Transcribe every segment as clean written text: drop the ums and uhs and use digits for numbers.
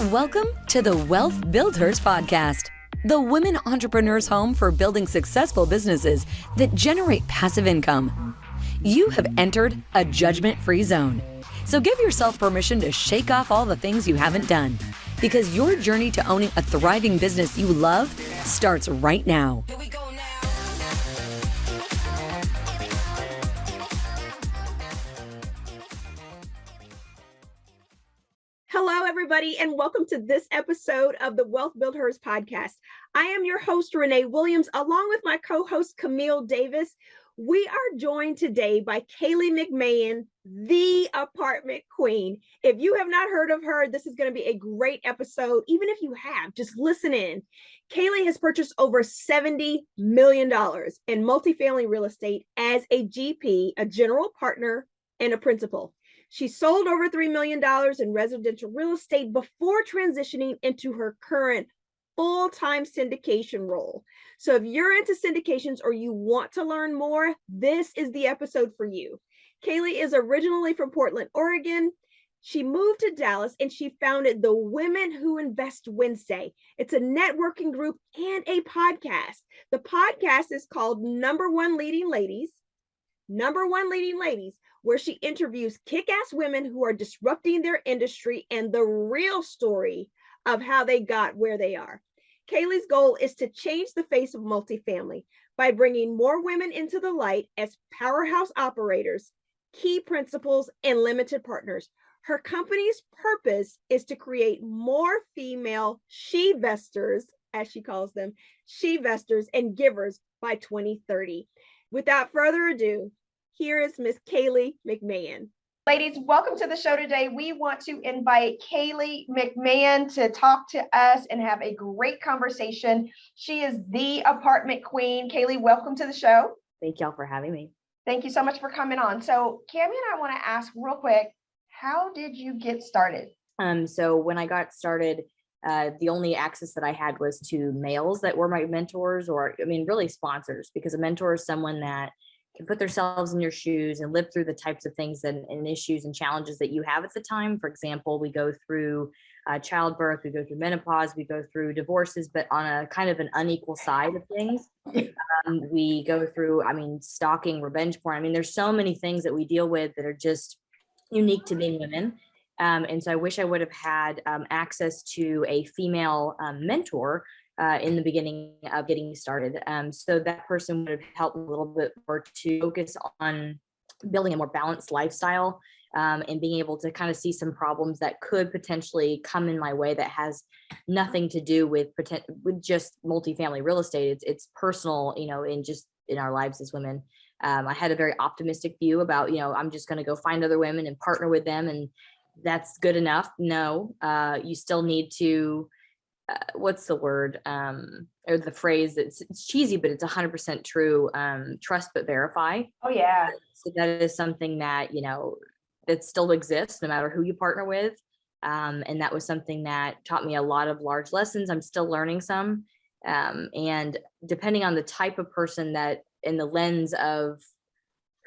Welcome to the Wealth BuildHERS podcast, the women entrepreneurs' home for building successful businesses that generate passive income. You have entered a judgment-free zone, so give yourself permission to shake off all the things you haven't done, because your journey to owning a thriving business you love starts right now. Here we go now. Hello, everybody, and welcome to this episode of the Wealth BuildHERS podcast. I am your host, Renee Williams, along with my co-host, Camille Davis. We are joined today by Kaylee McMahon, the apartment queen. If you have not heard of her, this is going to be a great episode. Even if you have, just listen in. Kaylee has purchased over $70 million in multifamily real estate as a GP, a general partner, and a principal. She sold over $3 million in residential real estate before transitioning into her current full-time syndication role. So if you're into syndications or you want to learn more, this is the episode for you. Kaylee is originally from Portland, Oregon. She moved to Dallas and she founded the Women Who Invest Wednesday. It's a networking group and a podcast. The podcast is called Number One Leading Ladies, where she interviews kick-ass women who are disrupting their industry and the real story of how they got where they are. Kaylee's goal is to change the face of multifamily by bringing more women into the light as powerhouse operators, key principals, and limited partners. Her company's purpose is to create more female she-vestors, as she calls them, she-vestors and givers by 2030. Without further ado, here is Miss Kaylee McMahon. Ladies, welcome to the show today. We want to invite Kaylee McMahon to talk to us and have a great conversation. She is the apartment queen. Kaylee, welcome to the show. Thank y'all for having me. Thank you so much for coming on. So Cami and I want to ask real quick, how did you get started? So when I got started, the only access that I had was to males that were my mentors, or really sponsors, because a mentor is someone that can put themselves in your shoes and live through the types of things and issues and challenges that you have at the time. For example, we go through childbirth, we go through menopause, we go through divorces, but on a kind of an unequal side of things. We go through, stalking, revenge porn. There's so many things that we deal with that are just unique to being women. And so I wish I would have had access to a female mentor in the beginning of getting started. So that person would have helped a little bit more to focus on building a more balanced lifestyle and being able to kind of see some problems that could potentially come in my way that has nothing to do with just multifamily real estate. It's personal, in our lives as women. I had a very optimistic view about, I'm just going to go find other women and partner with them, and that's good enough. No, you still need to what's the word or the phrase that's it's cheesy, but it's 100% true. Trust but verify. Oh yeah. So that is something that, that still exists no matter who you partner with. And that was something that taught me a lot of large lessons. I'm still learning some. And depending on the type of person that in the lens of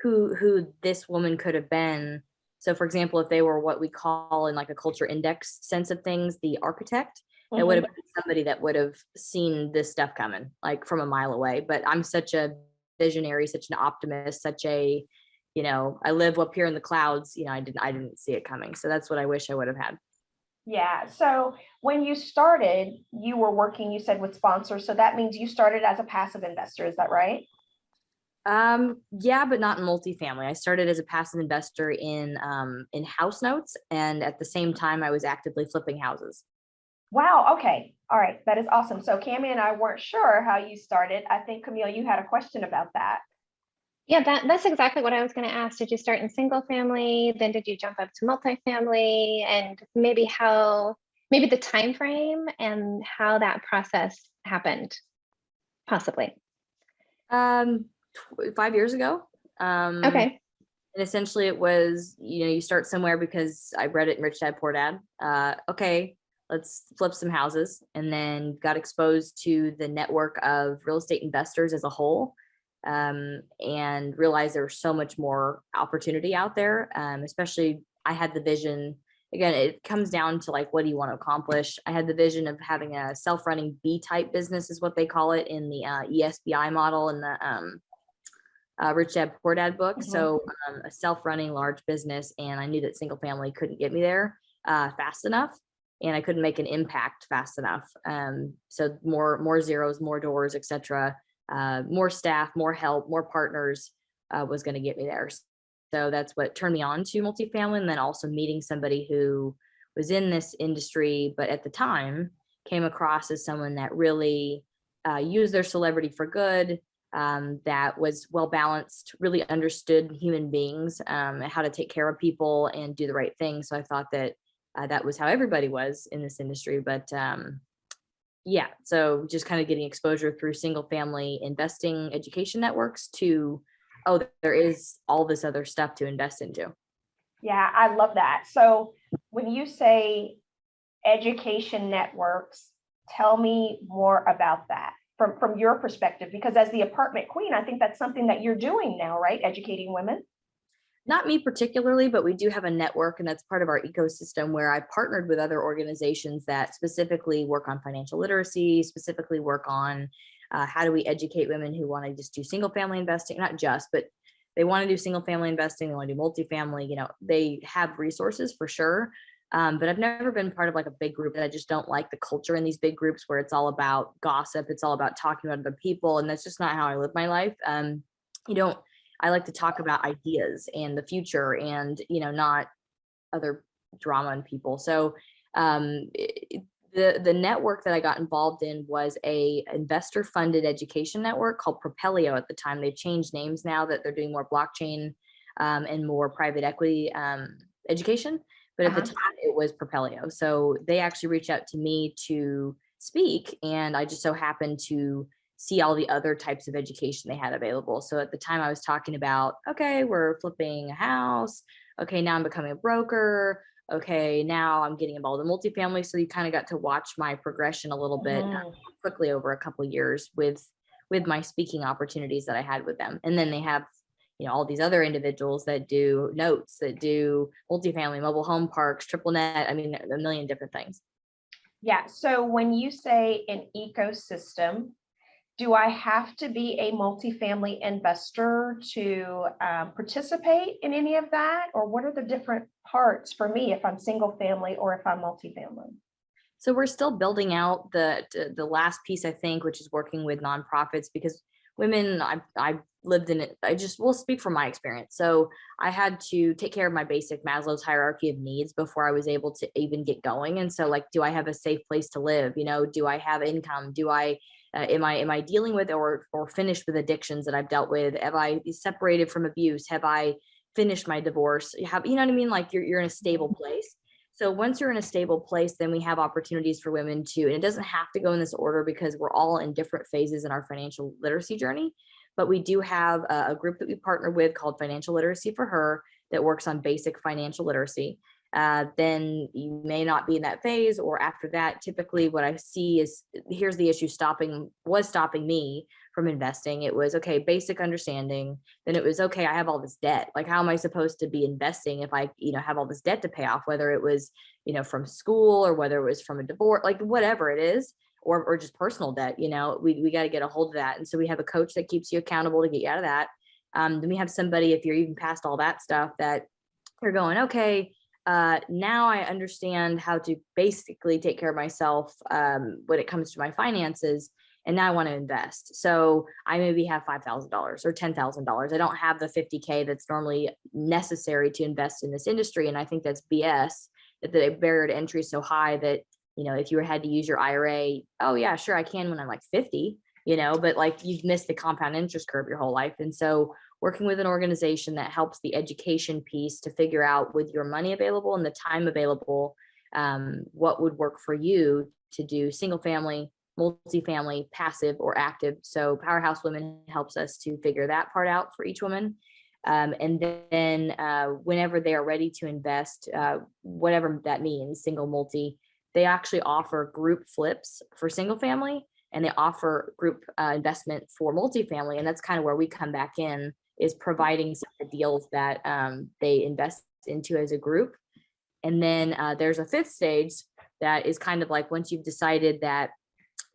who this woman could have been. So for example, if they were what we call in like a culture index sense of things, the architect, it would have been somebody that would have seen this stuff coming like from a mile away. But I'm such a visionary, such an optimist, such a, I live up here in the clouds. I didn't see it coming. So that's what I wish I would have had. Yeah. So when you started, you were working, you said, with sponsors. So that means you started as a passive investor. Is that right? Yeah, but not in multifamily. I started as a passive investor in house notes. And at the same time, I was actively flipping houses. Wow. Okay. All right. That is awesome. So Cami and I weren't sure how you started. I think, Camille, you had a question about that. Yeah, that's exactly what I was going to ask. Did you start in single family? Then did you jump up to multifamily? And maybe the time frame and how that process happened, possibly. 5 years ago. Okay. And essentially it was, you start somewhere because I read it in Rich Dad Poor Dad. Okay, let's flip some houses, and then got exposed to the network of real estate investors as a whole, and realized there was so much more opportunity out there. Especially I had the vision again, it comes down to like, what do you want to accomplish? I had the vision of having a self-running B-type business is what they call it in the ESBI model and the Rich Dad Poor Dad book. So a self-running large business, and I knew that single family couldn't get me there fast enough, and I couldn't make an impact fast enough. So more zeros, more doors, etc. More staff, more help, more partners was going to get me there. So that's what turned me on to multifamily, and then also meeting somebody who was in this industry, but at the time came across as someone that really used their celebrity for good, that was well balanced, really understood human beings, and how to take care of people and do the right thing. So I thought that that was how everybody was in this industry. But yeah, so just kind of getting exposure through single family investing education networks to, oh, there is all this other stuff to invest into. Yeah, I love that. So when you say education networks, tell me more about that from your perspective, because as the apartment queen, I think that's something that you're doing now, right? Educating women. Not me particularly, but we do have a network, and that's part of our ecosystem where I partnered with other organizations that specifically work on financial literacy, specifically work on how do we educate women who want to just do single family investing, not just, but they want to do single family investing, they want to do multifamily, they have resources for sure. But I've never been part of like a big group, and I just don't like the culture in these big groups where it's all about gossip. It's all about talking about other people. And that's just not how I live my life. I like to talk about ideas and the future and, not other drama and people. So the network that I got involved in was a investor funded education network called Propelio at the time. They've changed names now that they're doing more blockchain and more private equity education. But at the time it was Propelio. So they actually reached out to me to speak, and I just so happened to see all the other types of education they had available. So at the time I was talking about, okay, we're flipping a house. Okay, now I'm becoming a broker. Okay, now I'm getting involved in multifamily. So you kind of got to watch my progression a little bit quickly over a couple of years with my speaking opportunities that I had with them. And then they have, all these other individuals that do notes, that do multifamily, mobile home parks, triple net. I mean, a million different things. Yeah. So when you say an ecosystem, do I have to be a multifamily investor to participate in any of that? Or what are the different parts for me if I'm single family or if I'm multifamily? So we're still building out the last piece, I think, which is working with nonprofits, because women, I've lived in it. Will speak from my experience. So I had to take care of my basic Maslow's hierarchy of needs before I was able to even get going. And so, like, do I have a safe place to live? Do I have income? Do I am I dealing with or finished with addictions that I've dealt with? Have I separated from abuse? Have I finished my divorce? You know what I mean? Like you're in a stable place. So once you're in a stable place, then we have opportunities for women to, and it doesn't have to go in this order because we're all in different phases in our financial literacy journey. But we do have a group that we partner with called Financial Literacy for Her that works on basic financial literacy. Then you may not be in that phase, or after that, typically what I see is, here's the issue stopping me from investing. It was, okay, basic understanding. Then it was, okay, I have all this debt. Like, how am I supposed to be investing if I, have all this debt to pay off, whether it was, from school or whether it was from a divorce, like whatever it is, or just personal debt, we got to get a hold of that. And so we have a coach that keeps you accountable to get you out of that. Then we have somebody, if you're even past all that stuff, that you're going, okay, now I understand how to basically take care of myself when it comes to my finances. And now I want to invest. So I maybe have $5,000 or $10,000. I don't have the 50K that's normally necessary to invest in this industry. And I think that's BS, that the barrier to entry is so high that, if you had to use your IRA, oh yeah, sure, I can when I'm like 50, but like you've missed the compound interest curve your whole life. And so working with an organization that helps the education piece to figure out, with your money available and the time available, what would work for you to do single family, multifamily, passive or active. So Powerhouse Women helps us to figure that part out for each woman. And then whenever they are ready to invest, whatever that means, single, multi, they actually offer group flips for single family, and they offer group investment for multifamily. And that's kind of where we come back in, is providing some of the deals that they invest into as a group. And then there's a fifth stage that is kind of like once you've decided that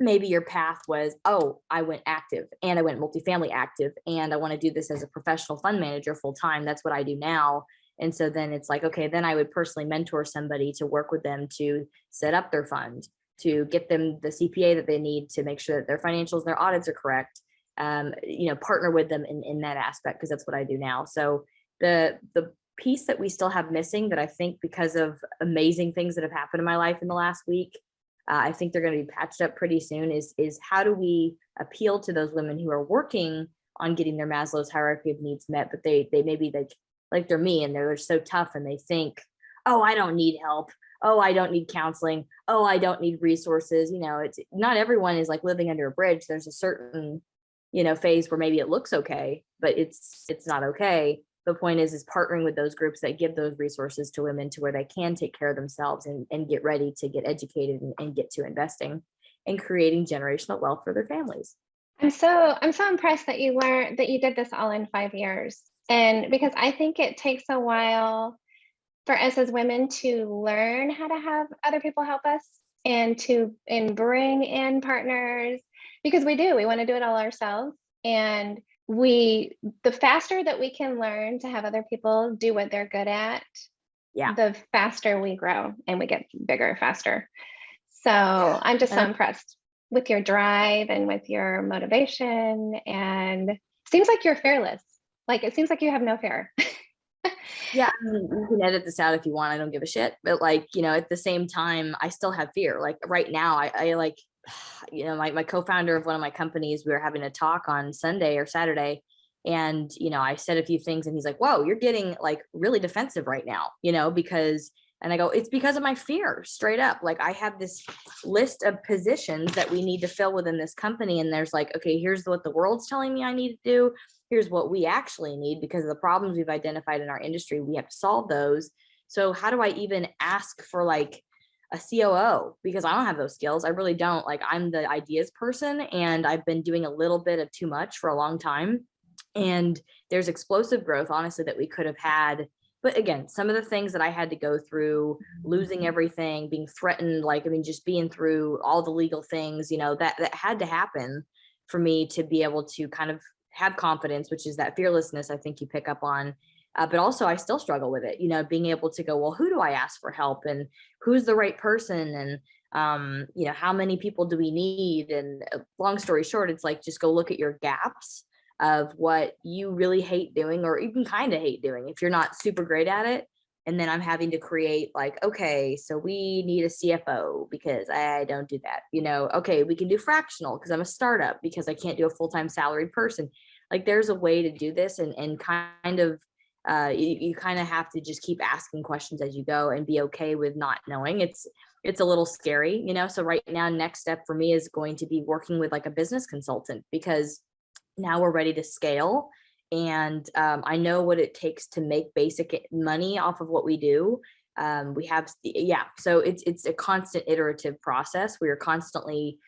maybe your path was, oh, I went active and I went multifamily active and I want to do this as a professional fund manager full time. That's what I do now. And so then it's like, okay, then I would personally mentor somebody to work with them to set up their fund, to get them the CPA that they need to make sure that their financials, their audits are correct. Partner with them in that aspect, because that's what I do now. So the piece that we still have missing, that I think because of amazing things that have happened in my life in the last week, I think they're going to be patched up pretty soon, is how do we appeal to those women who are working on getting their Maslow's hierarchy of needs met, but they maybe like they're me and they're so tough and they think, oh, I don't need help. Oh, I don't need counseling. Oh, I don't need resources. It's not everyone is like living under a bridge. There's a certain, phase where maybe it looks okay, but it's not okay. The point is partnering with those groups that give those resources to women to where they can take care of themselves and get ready to get educated and get to investing and creating generational wealth for their families. I'm so impressed that you did this all in 5 years. And because I think it takes a while for us as women to learn how to have other people help us and bring in partners, because we want to do it all ourselves. And the faster that we can learn to have other people do what they're good at, the faster we grow and we get bigger faster. So I'm just so impressed with your drive and with your motivation, and seems like you're fearless. Like, it seems like you have no fear. Yeah, I mean, you can edit this out if you want. I don't give a shit. But at the same time, I still have fear. Like right now, I like, my co-founder of one of my companies, we were having a talk on Sunday or Saturday. And, I said a few things and he's like, whoa, you're getting like really defensive right now, and I go, it's because of my fear, straight up. Like, I have this list of positions that we need to fill within this company. And there's like, okay, here's what the world's telling me I need to do. Here's what we actually need, because of the problems we've identified in our industry. We have to solve those. So how do I even ask for like a COO? Because I don't have those skills. I really don't. Like, I'm the ideas person and I've been doing a little bit of too much for a long time. And there's explosive growth, honestly, that we could have had. But again, some of the things that I had to go through, losing everything, being threatened, just being through all the legal things, that had to happen for me to be able to kind of have confidence, which is that fearlessness I think you pick up on. But also I still struggle with it, being able to go, well, who do I ask for help and who's the right person? And, how many people do we need? And long story short, it's like, just go look at your gaps of what you really hate doing, or even kind of hate doing if you're not super great at it. And then I'm having to create like, okay, so we need a CFO because I don't do that. Okay, we can do fractional because I'm a startup, because I can't do a full-time salaried person. Like, there's a way to do this, and kind of you kind of have to just keep asking questions as you go and be okay with not knowing. It's a little scary, So right now, next step for me is going to be working with like a business consultant, because now we're ready to scale. And I know what it takes to make basic money off of what we do. We have, so it's a constant iterative process. We are constantly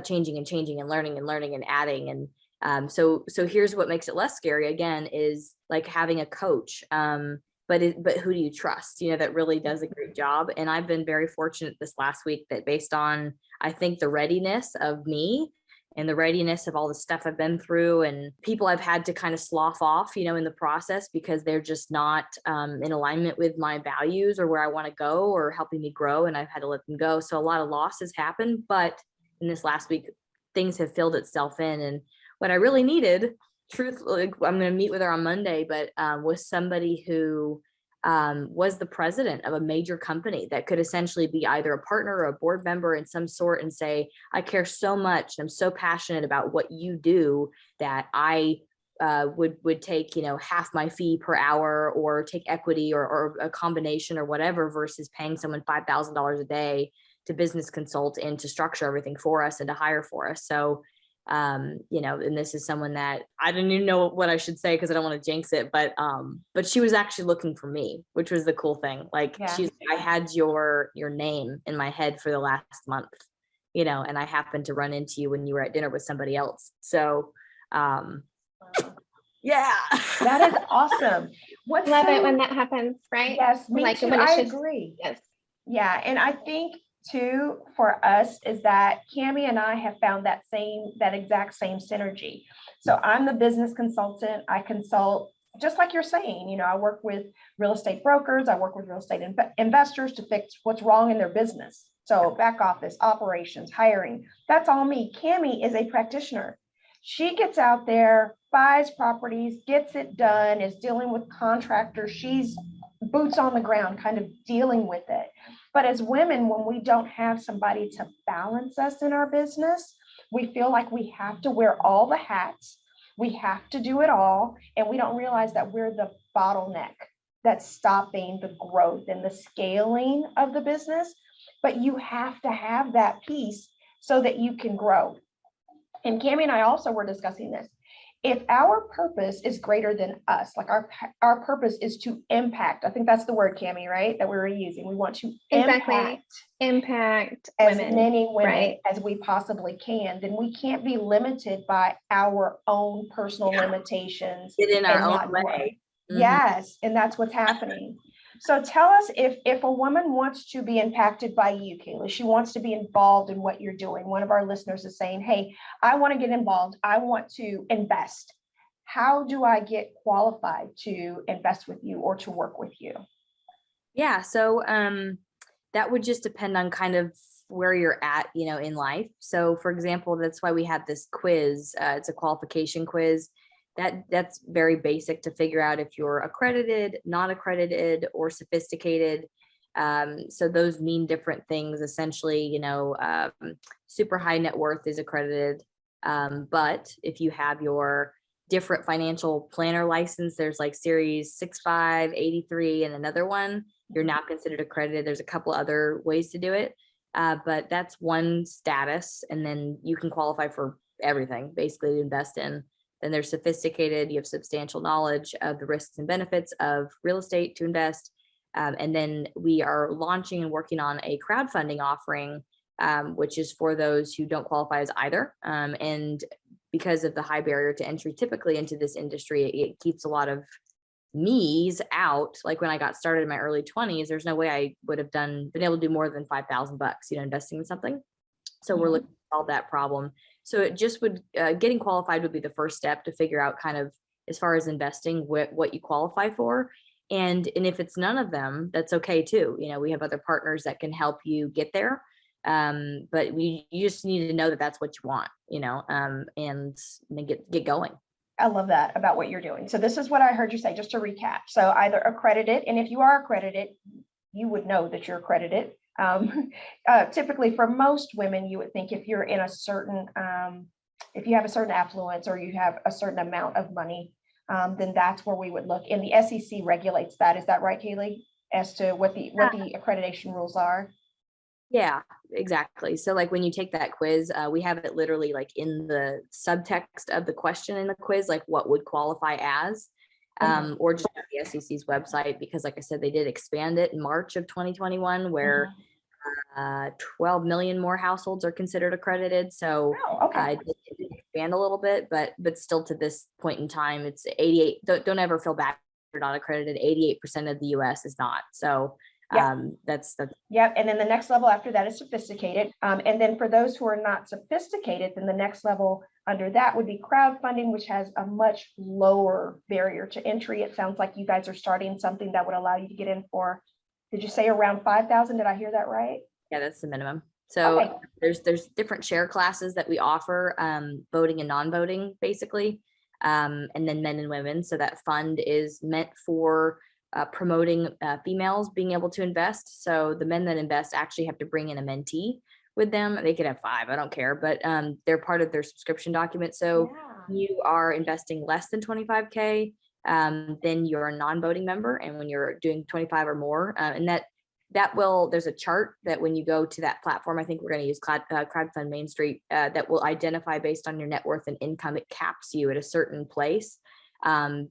changing and learning and adding. And so here's what makes it less scary, again, is like having a coach. But who do you trust, that really does a great job? And I've been very fortunate this last week that, based on, I think, the readiness of me and the readiness of all the stuff I've been through and people I've had to kind of slough off, in the process, because they're just not in alignment with my values or where I want to go or helping me grow. And I've had to let them go. So a lot of losses happened, but in this last week, things have filled itself in. And what I really needed, truthfully, I'm going to meet with her on Monday, but was somebody who was the president of a major company that could essentially be either a partner or a board member in some sort, and say, I care so much, I'm so passionate about what you do that I would take, half my fee per hour, or take equity or a combination or whatever, versus paying someone $5,000 a day to business consult and to structure everything for us and to hire for us. So and this is someone that I didn't even know what I should say, because I don't want to jinx it, but she was actually looking for me, which was the cool thing. Like, I had your name in my head for the last month, and I happened to run into you when you were at dinner with somebody else. So, yeah, that is awesome. Love it when that happens, right? Yes, me Like too. when it's I just, agree. yes. Yeah, and I think too for us is that Cammie and I have found that exact same synergy. So I'm the business consultant. I consult, just like you're saying, I work with real estate brokers. I work with real estate investors to fix what's wrong in their business. So back office, operations, hiring, that's all me. Cammie is a practitioner. She gets out there, buys properties, gets it done, is dealing with contractors. She's boots on the ground, kind of dealing with it. But as women, when we don't have somebody to balance us in our business, we feel like we have to wear all the hats. We have to do it all. And we don't realize that we're the bottleneck that's stopping the growth and the scaling of the business. But you have to have that piece so that you can grow. And Cammie and I also were discussing this. If our purpose is greater than us, like our purpose is to impact, I think that's the word, Cammie, right? That we were using. We want to impact as women, many women right? as we possibly can, then we can't be limited by our own personal limitations. Get in our and own way. Yes, and that's what's happening. So tell us if a woman wants to be impacted by you, Kayla, she wants to be involved in what you're doing. One of our listeners is saying, hey, I want to get involved. I want to invest. How do I get qualified to invest with you or to work with you? Yeah. So that would just depend on kind of where you're at, in life. So for example, that's why we have this quiz. It's a qualification quiz. That's very basic to figure out if you're accredited, not accredited, or sophisticated. So those mean different things. Essentially, super high net worth is accredited. But if you have your different financial planner license, there's like series 65, 83, and another one, you're now considered accredited. There's a couple other ways to do it. But that's one status. And then you can qualify for everything basically to invest in. Then there's sophisticated, you have substantial knowledge of the risks and benefits of real estate to invest. And then we are launching and working on a crowdfunding offering, which is for those who don't qualify as either. And because of the high barrier to entry typically into this industry, it keeps a lot of me's out. Like when I got started in my early 20s, there's no way I would have been able to do more than $5,000, investing in something. So we're looking to solve that problem. So it just would, getting qualified would be the first step to figure out kind of as far as investing what you qualify for. And if it's none of them, that's okay too. We have other partners that can help you get there. But you just need to know that that's what you want, and then get going. I love that about what you're doing. So this is what I heard you say, just to recap. So either accredited, and if you are accredited, you would know that you're accredited. Typically for most women, you would think if you're in a certain, if you have a certain affluence or you have a certain amount of money, then that's where we would look. And the SEC regulates that. Is that right, Kaylee? As to what the accreditation rules are? Yeah, exactly. So like when you take that quiz, we have it literally like in the subtext of the question in the quiz, like what would qualify as, or just at the SEC's website, because like I said, they did expand it in March of 2021, where 12 million more households are considered accredited. So it did expand a little bit, but still to this point in time, it's 88. Don't ever feel bad if you're not accredited. 88% of the US is not. So that's Yep. And then the next level after that is sophisticated. And then for those who are not sophisticated, then the next level under that would be crowdfunding, which has a much lower barrier to entry. It sounds like you guys are starting something that would allow you to get in for, did you say around 5,000? Did I hear that right? Yeah, that's the minimum. So there's different share classes that we offer, voting and non-voting basically, and then men and women. So that fund is meant for promoting females being able to invest. So the men that invest actually have to bring in a mentee with them. They could have 5, I don't care, but they're part of their subscription document. So you are investing less than 25K, then you're a non-voting member. And when you're doing 25 or more, and there's a chart that when you go to that platform, I think we're going to use Crowdfund Main Street, that will identify based on your net worth and income. It caps you at a certain place.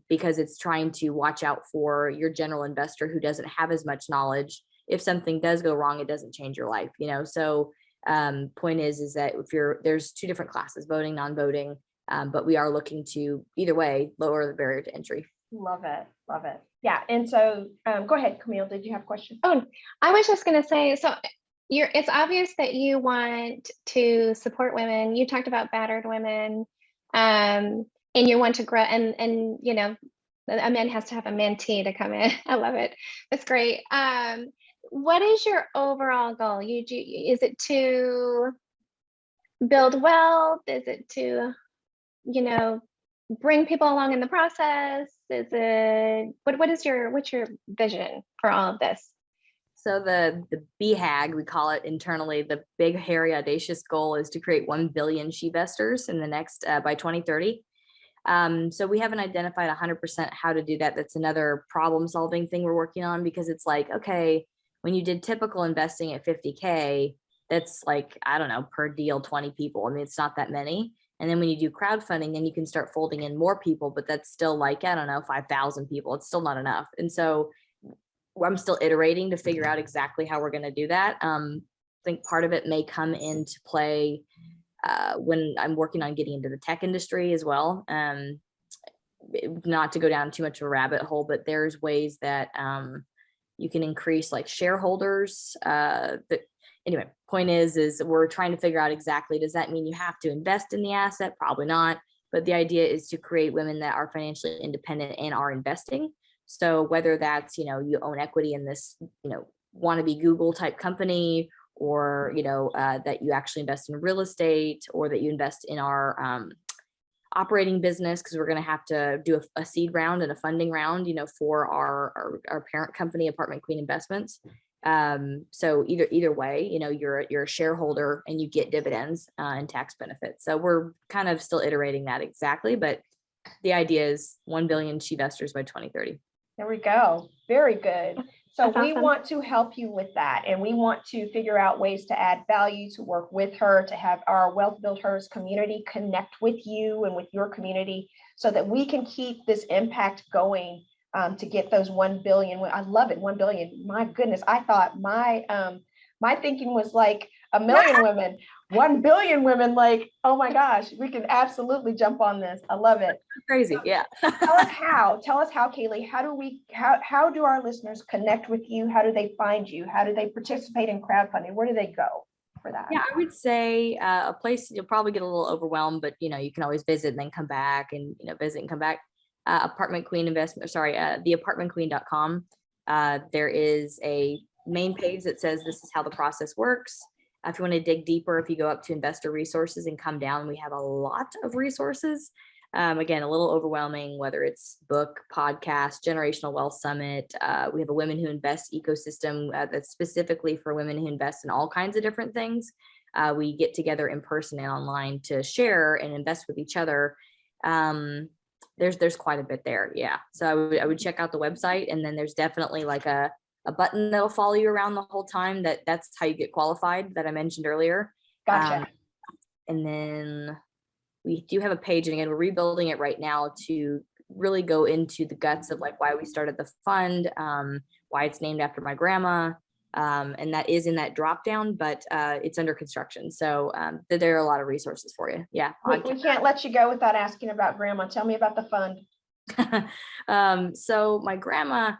Because it's trying to watch out for your general investor who doesn't have as much knowledge. If something does go wrong, it doesn't change your life, So point is that there's 2 different classes, voting, non-voting, but we are looking to either way lower the barrier to entry. Love it. Love it. Yeah. And so go ahead, Camille, did you have a question? Oh, I was just going to say, so it's obvious that you want to support women. You talked about battered women, and you want to grow, and you know, a man has to have a mentee to come in. I love it. That's great. What is your overall goal? Is it to build wealth? Is it to, you know, bring people along in the process? Is it what's your vision for all of this? So the BHAG, we call it internally, the big, hairy, audacious goal is to create 1 billion she-vestors in the next by 2030. So we haven't identified 100% how to do that. That's another problem solving thing we're working on, because it's like, okay, when you did typical investing at 50K, that's like, I don't know, per deal, 20 people. I mean, it's not that many. And then when you do crowdfunding, then you can start folding in more people, but that's still like, I don't know, 5,000 people. It's still not enough. And so I'm still iterating to figure out exactly how we're going to do that. I think part of it may come into play when I'm working on getting into the tech industry as well. Not to go down too much of a rabbit hole, but there's ways that you can increase like shareholders. Anyway, point is we're trying to figure out exactly, does that mean you have to invest in the asset? Probably not. But the idea is to create women that are financially independent and are investing. So whether that's, you know, you own equity in this, you know, wannabe Google type company, or, you know, that you actually invest in real estate, or that you invest in our operating business, because we're going to have to do a seed round and a funding round, you know, for our parent company, Apartment Queen Investments. So either way, you know, you're a shareholder and you get dividends and tax benefits. So we're kind of still iterating that exactly, but the idea is 1 billion she-vestors by 2030. There we go. Very good. So That's we awesome. want to help you with that. And we want to figure out ways to add value, to work with her, to have our Wealth BuildHERS community connect with you and with your community, so that we can keep this impact going to get those 1 billion. I love it. 1 billion. My goodness. I thought my thinking was like a million women, 1 billion women. Like, oh my gosh, we can absolutely jump on this. I love it. Crazy. Yeah. Tell us how, Kaylee, how do our listeners connect with you? How do they find you? How do they participate in crowdfunding? Where do they go for that? Yeah, I would say a place you'll probably get a little overwhelmed, but you know, you can always visit and then come back, and you know, visit and come back. Apartment Queen Investment, theapartmentqueen.com. There is a main page that says this is how the process works. If you want to dig deeper, if you go up to investor resources and come down, we have a lot of resources. Again, a little overwhelming, whether it's book, podcast, Generational Wealth Summit. We have a Women Who Invest ecosystem that's specifically for women who invest in all kinds of different things. We get together in person and online to share and invest with each other. There's quite a bit there. Yeah. So I would check out the website, and then there's definitely like a button that'll follow you around the whole time. That's how you get qualified, that I mentioned earlier. Gotcha. And then we do have a page, and again, we're rebuilding it right now to really go into the guts of like why we started the fund, why it's named after my grandma. And that is in that drop down, but it's under construction. So there are a lot of resources for you. Yeah. We can't let you go without asking about grandma. Tell me about the fund. So my grandma,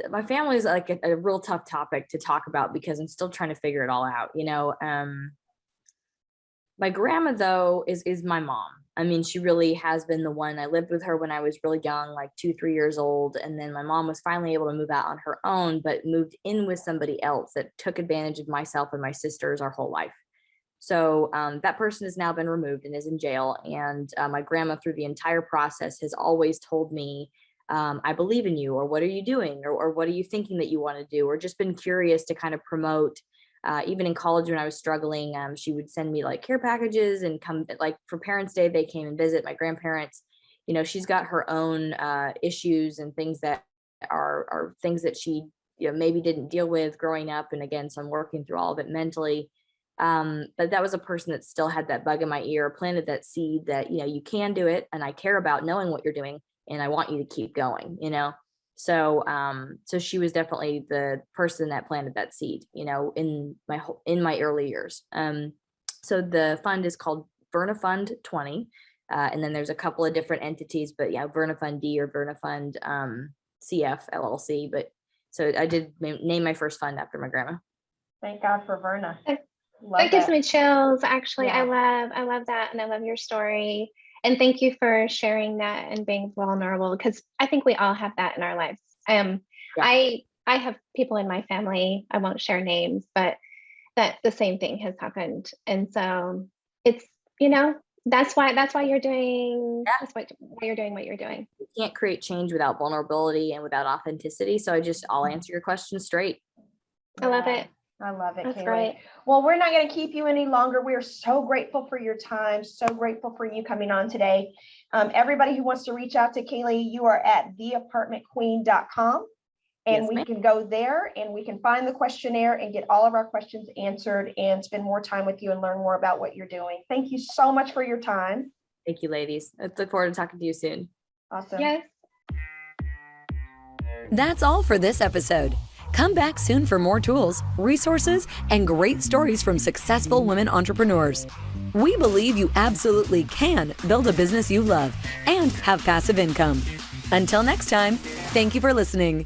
my family is like a real tough topic to talk about, because I'm still trying to figure it all out. You know, my grandma though is my mom. I mean, she really has been the one. I lived with her when I was really young, like 2-3 years old. And then my mom was finally able to move out on her own, but moved in with somebody else that took advantage of myself and my sisters our whole life. So that person has now been removed and is in jail. And my grandma, through the entire process, has always told me, I believe in you, or what are you doing? Or what are you thinking that you want to do? Or just been curious to kind of promote. Even in college when I was struggling, she would send me like care packages, and come like for Parents' Day, they came and visit my grandparents. You know, she's got her own issues and things that are things that she, you know, maybe didn't deal with growing up. And again, so I'm working through all of it mentally. But that was a person that still had that bug in my ear, planted that seed that, you know, you can do it, and I care about knowing what you're doing, and I want you to keep going, you know. So so she was definitely the person that planted that seed, you know, in my early years. So the fund is called VernaFund 20. And then there's a couple of different entities, but yeah, VernaFund D or VernaFund CF LLC. But so I did name my first fund after my grandma. Thank God for Verna. Love That gives that. me chills. Actually, Yeah. I love that. And I love your story. And thank you for sharing that and being vulnerable, because I think we all have that in our lives. Yeah. I have people in my family, I won't share names, but that the same thing has happened. And so it's, that's why you're doing, that's why you're doing what you're doing. You can't create change without vulnerability and without authenticity. So I'll answer your question straight. I love it. I love it, That's Kaylee. great. Well, we're not going to keep you any longer. We are so grateful for your time. So grateful for you coming on today. Everybody who wants to reach out to Kaylee, you are at theapartmentqueen.com. And Yes, we ma'am. can go there and we can find the questionnaire and get all of our questions answered and spend more time with you and learn more about what you're doing. Thank you so much for your time. Thank you, ladies. I look forward to talking to you soon. Awesome. Yes. That's all for this episode. Come back soon for more tools, resources, and great stories from successful women entrepreneurs. We believe you absolutely can build a business you love and have passive income. Until next time, thank you for listening.